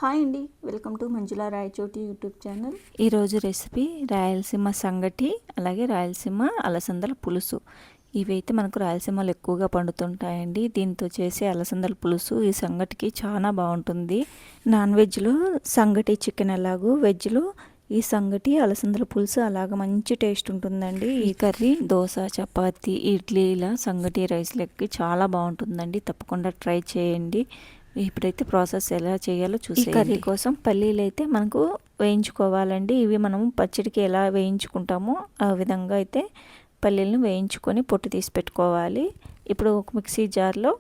Hi అండి, welcome to Manjula Rayachoti YouTube channel. ఈరోజు recipe Rayalaseema సంగటి, అలాగే రాయలసీమ అలసందల పులుసు. ఇవైతే మనకు రాయలసీమలో ఎక్కువగా పండుతుంటాయండి. దీంతో చేసే అలసందల పులుసు ఈ సంగటికి చాలా బాగుంటుంది. నాన్ వెజ్లో సంగటి చికెన్ ఎలాగో, వెజ్లో ఈ సంగటి అలసందల పులుసు అలాగ మంచి టేస్ట్ ఉంటుందండి. ఈ కర్రీ దోశ, చపాతీ, ఇడ్లీ ఇలా సంగటి రైస్లకి చాలా బాగుంటుందండి. తప్పకుండా ట్రై చేయండి. ఇప్పుడైతే ప్రాసెస్ ఎలా చేయాలో చూసి, కర్రీ కోసం పల్లీలు అయితే మనకు వేయించుకోవాలండి. ఇవి మనము పచ్చడికి ఎలా వేయించుకుంటామో ఆ విధంగా అయితే పల్లీలను వేయించుకొని పొట్టు తీసి పెట్టుకోవాలి. ఇప్పుడు ఒక మిక్సీ జార్లో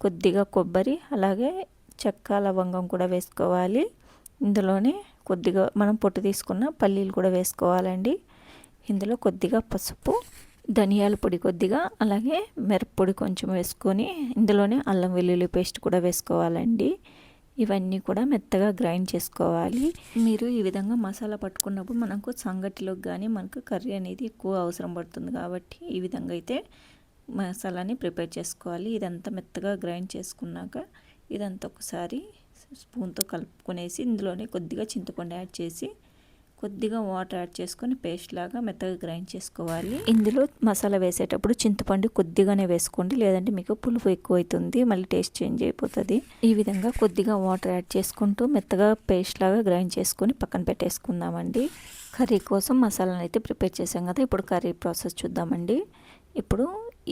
కొద్దిగా కొబ్బరి, అలాగే చెక్క, లవంగం కూడా వేసుకోవాలి. ఇందులోనే కొద్దిగా మనం పొట్టు తీసుకున్న పల్లీలు కూడా వేసుకోవాలండి. ఇందులో కొద్దిగా పసుపు, ధనియాల పొడి కొద్దిగా, అలాగే మిరప్పొడి కొంచెం వేసుకొని ఇందులోనే అల్లం వెల్లుల్లి పేస్ట్ కూడా వేసుకోవాలండి. ఇవన్నీ కూడా మెత్తగా గ్రైండ్ చేసుకోవాలి. మీరు ఈ విధంగా మసాలా పట్టుకున్నప్పుడు మనకు సంగటిలోకి కానీ మనకు కర్రీ అనేది ఎక్కువ అవసరం పడుతుంది కాబట్టి ఈ విధంగా అయితే మసాలాని ప్రిపేర్ చేసుకోవాలి. ఇదంతా మెత్తగా గ్రైండ్ చేసుకున్నాక ఇదంతా ఒకసారి స్పూన్తో కలుపుకొనేసి ఇందులోనే కొద్దిగా చింతపండు యాడ్ చేసి కొద్దిగా వాటర్ యాడ్ చేసుకొని పేస్ట్ లాగా మెత్తగా గ్రైండ్ చేసుకోవాలి. ఇందులో మసాలా వేసేటప్పుడు చింతపండు కొద్దిగానే వేసుకోండి, లేదంటే మీకు పులుపు ఎక్కువ అవుతుంది, మళ్ళీ టేస్ట్ చేంజ్ అయిపోతుంది. ఈ విధంగా కొద్దిగా వాటర్ యాడ్ చేసుకుంటూ మెత్తగా పేస్ట్ లాగా గ్రైండ్ చేసుకొని పక్కన పెట్టేసుకుందామండి. కర్రీ కోసం మసాలాను అయితే ప్రిపేర్ చేసాం కదా, ఇప్పుడు కర్రీ ప్రాసెస్ చూద్దామండి. ఇప్పుడు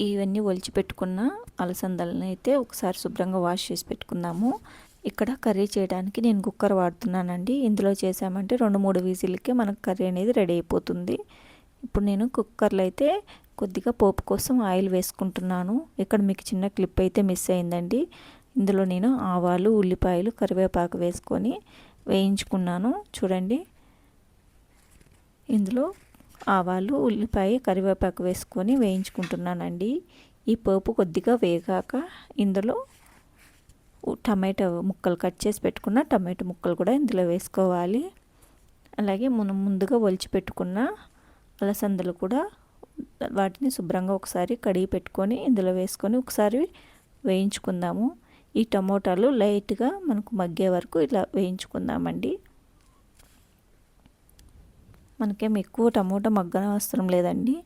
ఇవన్నీ ఒలిచి పెట్టుకున్న అలసందలను అయితే ఒకసారి శుభ్రంగా వాష్ చేసి పెట్టుకుందాము. ఇక్కడ కర్రీ చేయడానికి నేను కుక్కర్ వాడుతున్నానండి. ఇందులో చేసామంటే 2-3 విజిల్కి మనకు కర్రీ అనేది రెడీ అయిపోతుంది. ఇప్పుడు నేను కుక్కర్లో అయితే కొద్దిగా పోపు కోసం ఆయిల్ వేసుకుంటున్నాను. ఇక్కడ మీకు చిన్న క్లిప్ అయితే మిస్ అయిందండి. ఇందులో నేను ఆవాలు, ఉల్లిపాయలు, కరివేపాకు వేసుకొని వేయించుకున్నాను. చూడండి, ఇందులో ఆవాలు, ఉల్లిపాయ, కరివేపాకు వేసుకొని వేయించుకుంటున్నానండి. ఈ పోపు కొద్దిగా వేగాక ఇందులో టమాటో ముక్కలు కట్ చేసి పెట్టుకున్న టమాటో ముక్కలు కూడా ఇందులో వేసుకోవాలి. అలాగే మనం ముందుగా ఒలిచి పెట్టుకున్న అలసందలు కూడా వాటిని శుభ్రంగా ఒకసారి కడిగి పెట్టుకొని ఇందులో వేసుకొని ఒకసారి వేయించుకుందాము. ఈ టమోటాలు లైట్గా మనకు మగ్గే వరకు ఇలా వేయించుకుందామండి. మనకేం ఎక్కువ టమోటా మగ్గన అవసరం లేదండి.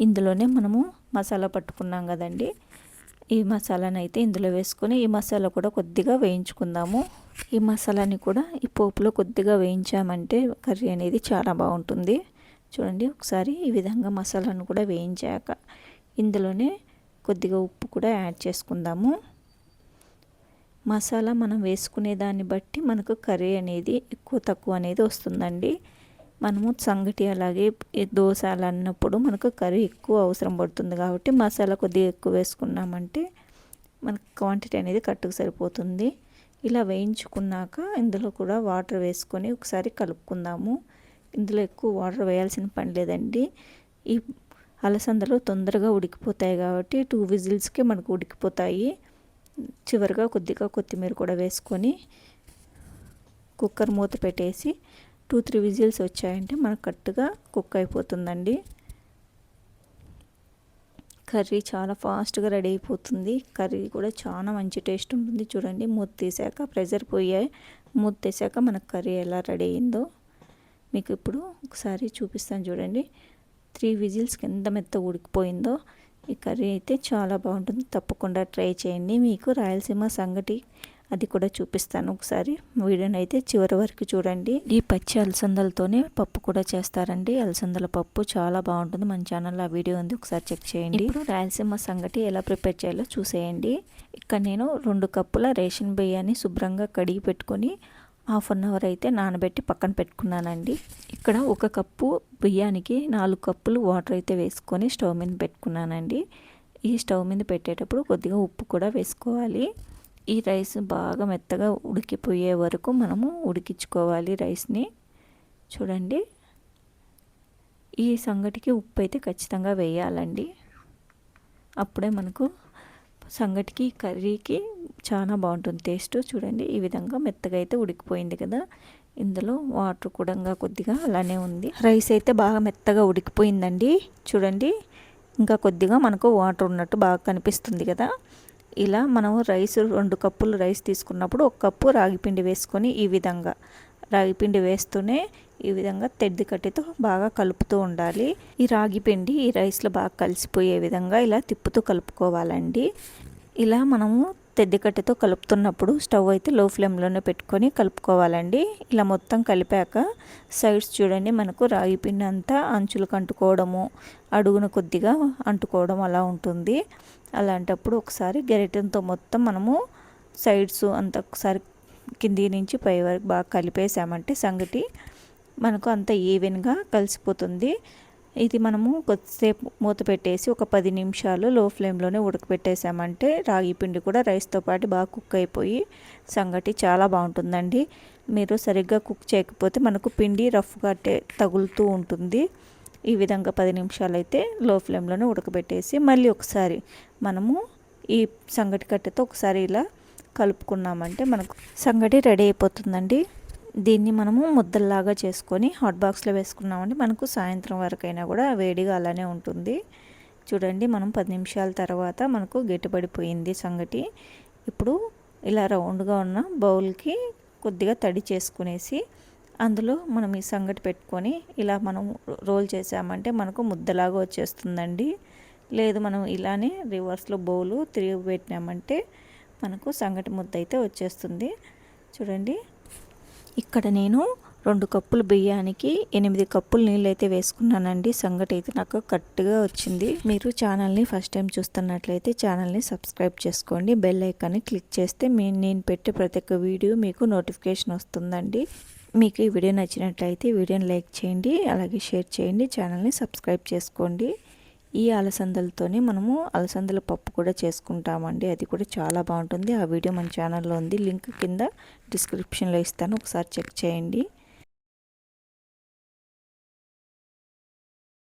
ఇందులోనే మనము మసాలా పట్టుకున్నాం కదండి, ఈ మసాలాని అయితే ఇందులో వేసుకొని ఈ మసాలా కూడా కొద్దిగా వేయించుకుందాము. ఈ మసాలాని కూడా ఈ పోపులో కొద్దిగా వేయించామంటే కర్రీ అనేది చాలా బాగుంటుంది. చూడండి, ఒకసారి ఈ విధంగా మసాలాను కూడా వేయించాక ఇందులోనే కొద్దిగా ఉప్పు కూడా యాడ్ చేసుకుందాము. మసాలా మనం వేసుకునే దాన్ని బట్టి మనకు కర్రీ అనేది ఎక్కువ తక్కువ అనేది వస్తుందండి. మనము సంగటి అలాగే దోశ అలా అన్నప్పుడు మనకు కర్రీ ఎక్కువ అవసరం పడుతుంది కాబట్టి మసాలా కొద్దిగా ఎక్కువ వేసుకున్నామంటే మనకు క్వాంటిటీ అనేది కరెక్ట్గా సరిపోతుంది. ఇలా వేయించుకున్నాక ఇందులో కూడా వాటర్ వేసుకొని ఒకసారి కలుపుకుందాము. ఇందులో ఎక్కువ వాటర్ వేయాల్సిన పని లేదండి. ఈ అలసందలు తొందరగా ఉడికిపోతాయి కాబట్టి 2 విజిల్స్కి మనకు ఉడికిపోతాయి. చివరిగా కొద్దిగా కొత్తిమీర కూడా వేసుకొని కుక్కర్ మూత పెట్టేసి 2-3 విజిల్స్ వచ్చాయంటే మనకు కరెక్ట్గా కుక్ అయిపోతుందండి. కర్రీ చాలా ఫాస్ట్గా రెడీ అయిపోతుంది. కర్రీ కూడా చాలా మంచి టేస్ట్ ఉంటుంది. చూడండి, మూత తీసాక ప్రెషర్ పోయాయి, మూత తీసాక మనకు కర్రీ ఎలా రెడీ అయిందో మీకు ఇప్పుడు ఒకసారి చూపిస్తాను. చూడండి, 3 విజిల్స్కి ఎంత మెత్తగా ఉడికిపోయిందో. ఈ కర్రీ అయితే చాలా బాగుంటుంది. తప్పకుండా ట్రై చేయండి. మీకు రాయలసీమ సంగటి అది కూడా చూపిస్తాను. ఒకసారి వీడియోని అయితే చివరి వరకు చూడండి. ఈ పచ్చి అలసందలతోనే పప్పు కూడా చేస్తారండి. అలసందల పప్పు చాలా బాగుంటుంది. మన ఛానల్లో ఆ వీడియో ఉంది, ఒకసారి చెక్ చేయండి. ఇప్పుడు రాయలసీమ సంగటి ఎలా ప్రిపేర్ చేయాలో చూసేయండి. ఇక్కడ నేను 2 కప్పుల రేషన్ బియ్యాన్ని శుభ్రంగా కడిగి పెట్టుకొని 1/2 అవర్ అయితే నానబెట్టి పక్కన పెట్టుకున్నానండి. ఇక్కడ 1 కప్పు బియ్యానికి 4 కప్పులు వాటర్ అయితే వేసుకొని స్టవ్ మీద పెట్టుకున్నానండి. ఈ స్టవ్ మీద పెట్టేటప్పుడు కొద్దిగా ఉప్పు కూడా వేసుకోవాలి. ఈ రైస్ బాగా మెత్తగా ఉడికిపోయే వరకు మనము ఉడికించుకోవాలి రైస్ని. చూడండి, ఈ సంగటికి ఉప్పు అయితే ఖచ్చితంగా వేయాలండి. అప్పుడే మనకు సంగటికి కర్రీకి చాలా బాగుంటుంది టేస్ట్. చూడండి, ఈ విధంగా మెత్తగా అయితే ఉడికిపోయింది కదా. ఇందులో వాటర్ కూడా కొద్దిగా అలానే ఉంది. రైస్ అయితే బాగా మెత్తగా ఉడికిపోయిందండి. చూడండి, ఇంకా కొద్దిగా మనకు వాటర్ ఉన్నట్టు బాగా కనిపిస్తుంది కదా. ఇలా మనము రైస్ 2 కప్పులు రైస్ తీసుకున్నప్పుడు 1 కప్పు రాగిపిండి వేసుకొని ఈ విధంగా రాగిపిండి వేస్తూనే ఈ విధంగా తెడ్డి కట్టెతో బాగా కలుపుతూ ఉండాలి. ఈ రాగిపిండి ఈ రైస్లో బాగా కలిసిపోయే విధంగా ఇలా తిప్పుతూ కలుపుకోవాలండి. ఇలా మనము తెడ్డి కట్టెతో కలుపుతున్నప్పుడు స్టవ్ అయితే లో ఫ్లేమ్లోనే పెట్టుకొని కలుపుకోవాలండి. ఇలా మొత్తం కలిపాక సైడ్స్ చూడండి, మనకు రాగిపిండి అంతా అంచులకు అంటుకోవడము, అడుగున కొద్దిగా అంటుకోవడం అలా ఉంటుంది. అలాంటప్పుడు ఒకసారి గరిటెతో మొత్తం మనము సైడ్స్ అంతా ఒకసారి కింది నుంచి పై వరకు బాగా కలిపేసామంటే సంగటి మనకు అంత ఈవెన్గా కలిసిపోతుంది. ఇది మనము కొద్దిసేపు మూత పెట్టేసి ఒక 10 నిమిషాలు లో ఫ్లేమ్లోనే ఉడకబెట్టేసామంటే రాగి పిండి కూడా రైస్తో పాటు బాగా కుక్ అయిపోయి సంగటి చాలా బాగుంటుందండి. మీరు సరిగ్గా కుక్ చేయకపోతే మనకు పిండి రఫ్గా తగులుతూ ఉంటుంది. ఈ విధంగా 10 నిమిషాలు అయితే లో ఫ్లేమ్లోనే ఉడకబెట్టేసి మళ్ళీ ఒకసారి మనము ఈ సంగటి కట్టెతో ఒకసారి ఇలా కలుపుకున్నామంటే మనకు సంగటి రెడీ అయిపోతుందండి. దీన్ని మనము ముద్దల్లాగా చేసుకొని హాట్ బాక్స్లో వేసుకున్నామంటే మనకు సాయంత్రం వరకైనా కూడా వేడిగా అలానే ఉంటుంది. చూడండి, మనం 10 నిమిషాల తర్వాత మనకు గట్టిపడిపోయింది సంగటి. ఇప్పుడు ఇలా రౌండ్గా ఉన్న బౌల్కి కొద్దిగా తడి చేసుకునేసి అందులో మనం ఈ సంగటి పెట్టుకొని ఇలా మనం రోల్ చేసామంటే మనకు ముద్దలాగా వచ్చేస్తుందండి. లేదు మనం ఇలానే రివర్స్లో బౌలు తిరిగి పెట్టినామంటే మనకు సంగటి ముద్ద అయితే వచ్చేస్తుంది. చూడండి, ఇక్కడ నేను 2 కప్పులు బియ్యానికి 8 కప్పులు నీళ్ళు అయితే వేసుకున్నానండి. సంగటి అయితే నాకు కరెక్ట్గా వచ్చింది. మీరు ఛానల్ని ఫస్ట్ టైం చూస్తున్నట్లయితే ఛానల్ని సబ్స్క్రైబ్ చేసుకోండి. బెల్ ఐకాన్ని క్లిక్ చేస్తే నేను పెట్టే ప్రతి ఒక్క వీడియో మీకు నోటిఫికేషన్ వస్తుందండి. మీకు ఈ వీడియో నచ్చినట్లయితే వీడియోని లైక్ చేయండి, అలాగే షేర్ చేయండి, ఛానల్ని సబ్స్క్రైబ్ చేసుకోండి. ఈ అలసందలతోనే మనము అలసందల పప్పు కూడా చేసుకుంటామండి. అది కూడా చాలా బాగుంటుంది. ఆ వీడియో మన ఛానల్లో ఉంది. లింక్ కింద డిస్క్రిప్షన్లో ఇస్తాను, ఒకసారి చెక్ చేయండి.